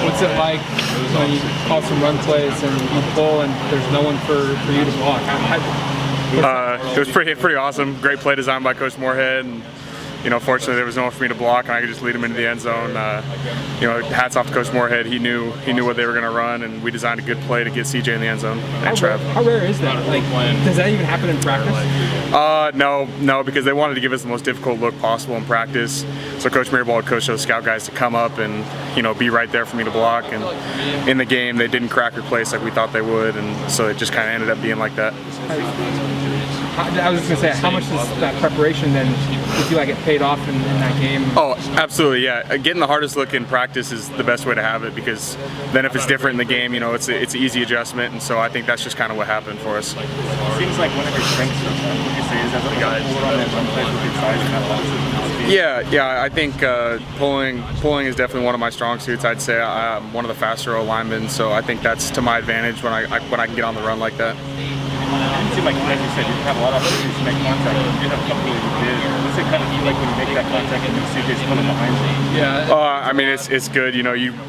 What's it like when you call some run plays and you pull and there's no one for you to block? It was pretty awesome. Great play design by Coach Moorhead, and fortunately there was no one for me to block, and I could just lead them into the end zone. Hats off to Coach Moorhead. He knew what they were going to run, and we designed a good play to get CJ in the end zone and Trev. How rare is that? Like, does that even happen in practice? No, because they wanted to give us the most difficult look possible in practice. So Coach Mirabal had coached those scout guys to come up and be right there for me to block. And in the game, they didn't crack or place like we thought they would, and so it just kind of ended up being like that. I was just going to say, how much does that preparation then, do you feel like it paid off in that game? Oh, absolutely, yeah. Getting the hardest look in practice is the best way to have it, because then if it's different in the game, it's an easy adjustment, and so I think that's just kind of what happened for us. It seems like one of your strengths, would you say, is as a guy on that run plays with your size and athleticism? Yeah, I think pulling is definitely one of my strong suits. I'd say I'm one of the faster linemen, so I think that's to my advantage when I can get on the run like that. It seemed like, as you said, you have a lot of opportunities to make contact. You have a couple that you did. What's it kind of feel like when you make that contact and you see CJ's coming behind you? Yeah. I mean, it's good.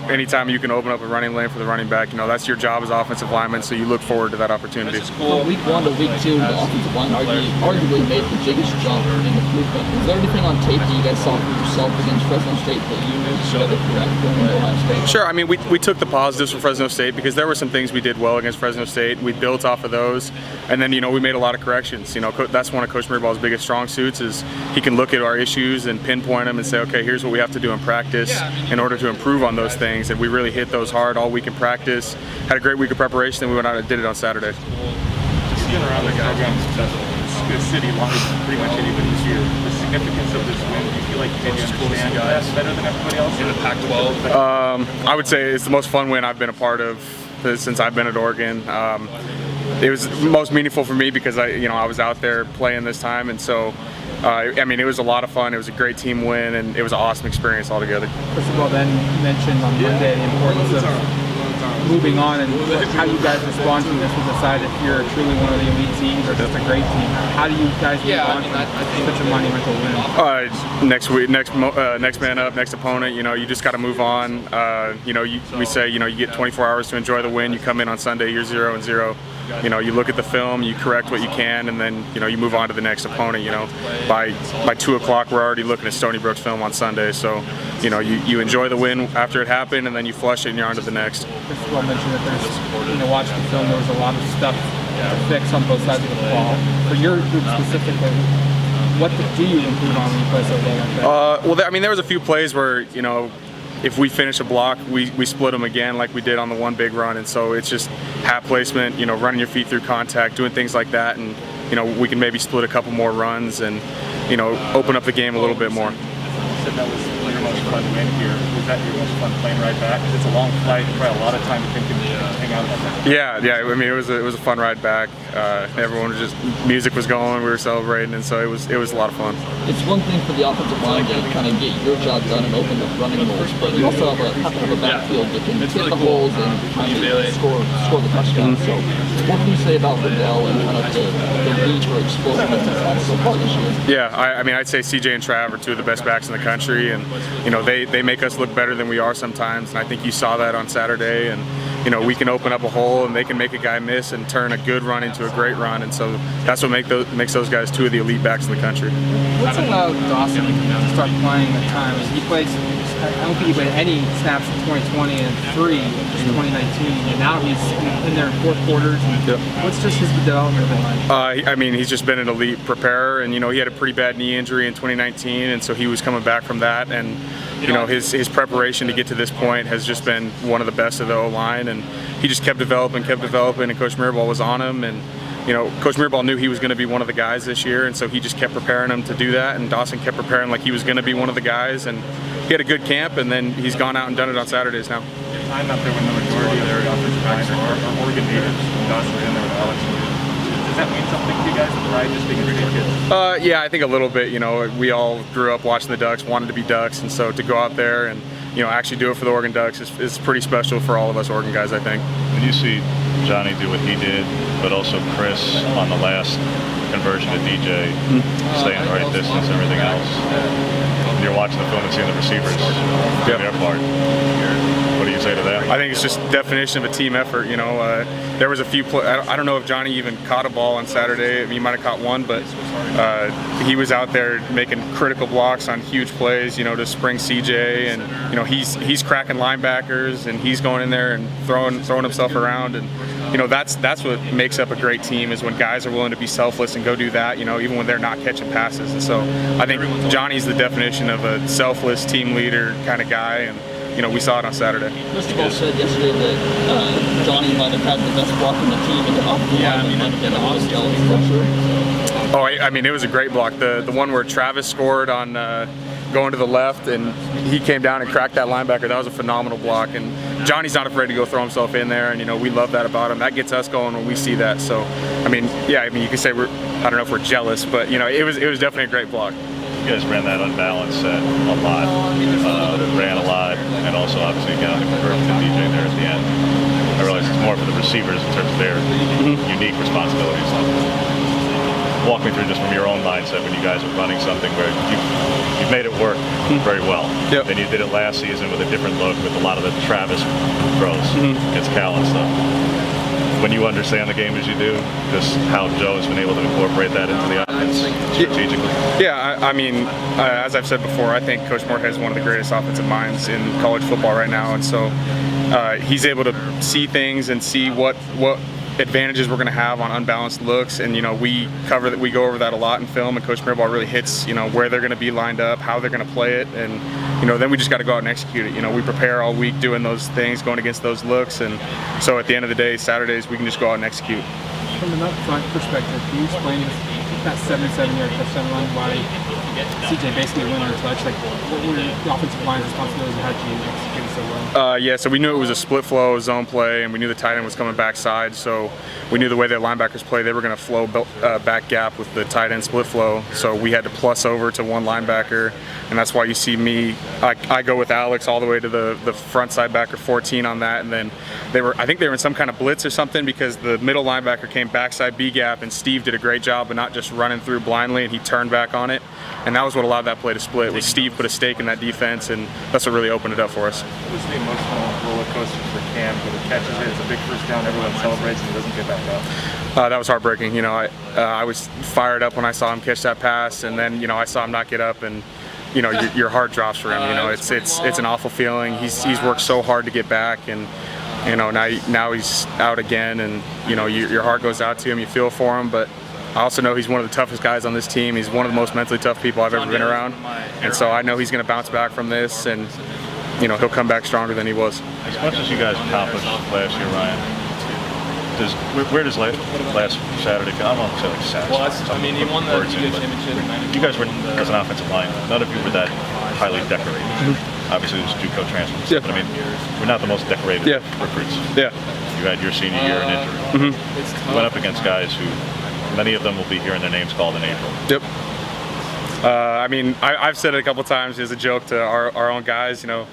Anytime you can open up a running lane for the running back, that's your job as offensive lineman. So you look forward to that opportunity. From week 1 to week 2, the offensive line arguably made the biggest jump in improvement. Is there anything on tape that you guys saw for yourself against Fresno State that you knew should have correct going into Ohio State? Sure. I mean, we took the positives from Fresno State because there were some things we did well against Fresno State. We built off of those, and then we made a lot of corrections. That's one of Coach Mirabal's biggest strong suits, is he can look at our issues and pinpoint them and say, okay, here's what we have to do in practice in order to improve on those things. And we really hit those hard all week in practice. Had a great week of preparation, and we went out and did it on Saturday. Just been around the program the city longer than pretty much anybody's here. The significance of this win, do you feel like you understand that better than everybody else in the Pac-12? I would say it's the most fun win I've been a part of since I've been at Oregon. It was most meaningful for me because I was out there playing this time, and so I mean, it was a lot of fun. It was a great team win, and it was an awesome experience altogether. First of all, then you mentioned on Monday the importance of moving on and how you guys respond to this to decide if you're truly one of the elite teams or just a great team. How do you guys move on from such a monumental win? Next week, next man up, next opponent. You just got to move on. We say you get 24 hours to enjoy the win. You come in on Sunday, you're 0-0. You look at the film, you correct what you can, and then you move on to the next opponent. By 2 o'clock, we're already looking at Stony Brook's film on Sunday. So you enjoy the win after it happened, and then you flush it and you're on to the next. First of all, mentioned that there's watching the film, there was a lot of stuff to fix on both sides of the ball. For your group specifically, what do you improve on when you play so well like that? Well, I mean, there was a few plays where if we finish a block, we split them again like we did on the one big run, and so it's just hat placement, running your feet through contact, doing things like that, and we can maybe split a couple more runs and open up the game a little bit more. You said that was your most fun win here. Was that your most fun plane ride back? Because it's a long flight, probably a lot of time to think and hang out about that. Yeah. I mean, it was a fun ride back. Everyone was music was going, we were celebrating, and so it was a lot of fun. It's one thing for the offensive line to kind of get your job done and open up running holes, but you also have a backfield that can hit the holes and kind of score the touchdown. So what can you say about Riddell and kind of the reach or explosiveness that's so far this year? Yeah, I mean, I'd say CJ and Trav are two of the best backs in the country, and they make us look better than we are sometimes, and I think you saw that on Saturday. And we can open up a hole and they can make a guy miss and turn a good run into a great run, and so that's what makes those guys two of the elite backs in the country. What's allowed Dawson to start playing at times? He plays, I don't think he played any snaps in 2020 and 3 in 2019, and now he's in there in fourth quarters. What's just his development been like? I mean, he's just been an elite preparer, and he had a pretty bad knee injury in 2019, and so he was coming back from that, and his preparation to get to this point has just been one of the best of the O-line, and he just kept developing, and Coach Mirabal was on him, and Coach Mirabal knew he was going to be one of the guys this year, and so he just kept preparing him to do that, and Dawson kept preparing like he was going to be one of the guys, and he had a good camp, and then he's gone out and done it on Saturdays now. I'm out there when the majority of their offensive guys are Oregon natives. Dawson in there with Alex. Does that mean something to you guys, the pride, just being a kid? Yeah, I think a little bit. We all grew up watching the Ducks, wanted to be Ducks, and so to go out there and actually do it for the Oregon Ducks is pretty special for all of us Oregon guys, I think. When you see Johnny do what he did, but also Chris on the last conversion to DJ, staying the right distance, everything else, you're watching the film and seeing the receivers do their part. What do you say to that? I think it's just definition of a team effort. You know, there was a few. I don't know if Johnny even caught a ball on Saturday. I mean, he might have caught one, but he was out there making critical blocks on huge plays. You know, to spring CJ, and you know he's cracking linebackers, and he's going in there and throwing himself around. And you know that's what makes up a great team, is when guys are willing to be selfless and go do that. You know, even when they're not catching passes. And so I think Johnny's the definition of a selfless team leader kind of guy. And you know, we saw it on Saturday. Mr. Ball said yesterday that Johnny might have had the best block in the team, and the offensive line might have been a little jealous pressure. Oh, I mean, it was a great block. The one where Travis scored on going to the left, and he came down and cracked that linebacker. That was a phenomenal block. And Johnny's not afraid to go throw himself in there, and you know we love that about him. That gets us going when we see that. So, I mean, yeah, I mean, you could say I don't know if we're jealous, but you know, it was definitely a great block. You guys ran that unbalanced set a lot, ran a lot, and also obviously got the conversion to DJ there at the end. I realize it's more for the receivers in terms of their unique responsibilities. Walk me through just from your own mindset when you guys are running something where you've made it work very well. Yep. Then you did it last season with a different look with a lot of the Travis throws against Cal and stuff. When you understand the game as you do, just how Joe has been able to incorporate that into the offense strategically. Yeah, I mean, as I've said before, I think Coach Moorhead is one of the greatest offensive minds in college football right now, and so he's able to see things and see what advantages we're going to have on unbalanced looks, and you know we go over that a lot in film, and Coach Mirabal really hits where they're going to be lined up, how they're going to play it, and then we just got to go out and execute it. We prepare all week doing those things, going against those looks, and so at the end of the day, Saturdays we can just go out and execute. From an upfront perspective, can you explain that 77-yard touchdown run by CJ basically winning a touch? Like, what were the offensive line's responsibilities, and how did you execute it so well? Yeah, so we knew it was a split flow zone play, and we knew the tight end was coming backside, so we knew the way that linebackers play, they were going to flow back gap with the tight end split flow, so we had to plus over to one linebacker, and that's why you see me, I go with Alex all the way to the front side backer 14 on that, and then I think they were in some kind of blitz or something, because the middle linebacker came backside B gap, and Steve did a great job of not just running through blindly, and he turned back on it, and that was what allowed that play to split, was Steve put a stake in that defense, and that's what really opened it up for us. What was the emotional roller coaster for Cam when he catches it? It's a big first down, everyone celebrates, and he doesn't get back up. That was heartbreaking. I was fired up when I saw him catch that pass, and then I saw him not get up, and your heart drops for him. It's an awful feeling. He's worked so hard to get back, and now he's out again, and your heart goes out to him. You feel for him, but I also know he's one of the toughest guys on this team. He's one of the most mentally tough people I've ever been around, and so I know he's going to bounce back from this, and he'll come back stronger than he was. As much as you guys accomplished last year, Ryan, where does last Saturday come? I won't say like Saturday. Well, he won the championship. You guys were, as an offensive line, none of you were that highly decorated. Obviously, it was JUCO transfers, but we're not the most decorated recruits. Yeah. You had your senior year in injury. You went up against guys who, many of them will be hearing their names called in April. Yep. I've said it a couple times as a joke to our own guys. We're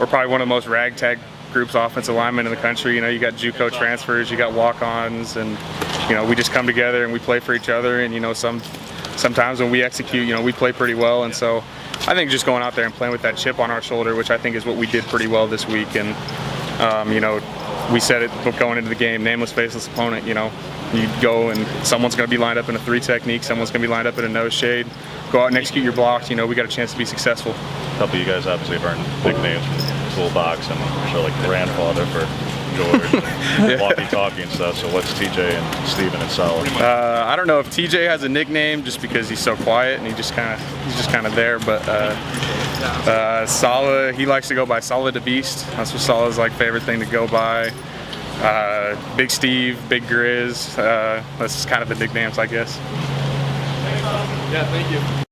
probably one of the most ragtag groups of offensive linemen in the country. You got JUCO transfers, you got walk-ons, and we just come together and we play for each other. And sometimes when we execute, we play pretty well. And so I think just going out there and playing with that chip on our shoulder, which I think is what we did pretty well this week. And we said it going into the game, nameless, faceless opponent. You go and someone's going to be lined up in a 3 technique, someone's going to be lined up in a nose shade. Go out and execute your blocks. We got a chance to be successful. A couple of you guys obviously have earned big names from Toolbox and I'm sure like grandfather for George and walkie-talkie and stuff. So what's TJ and Steven and Solid? I don't know if TJ has a nickname just because he's so quiet and he's just kind of there. But Sala, he likes to go by Sala the Beast. That's what Sala's favorite thing to go by. Big Steve, Big Grizz. That's kind of the nicknames, I guess. Yeah, thank you.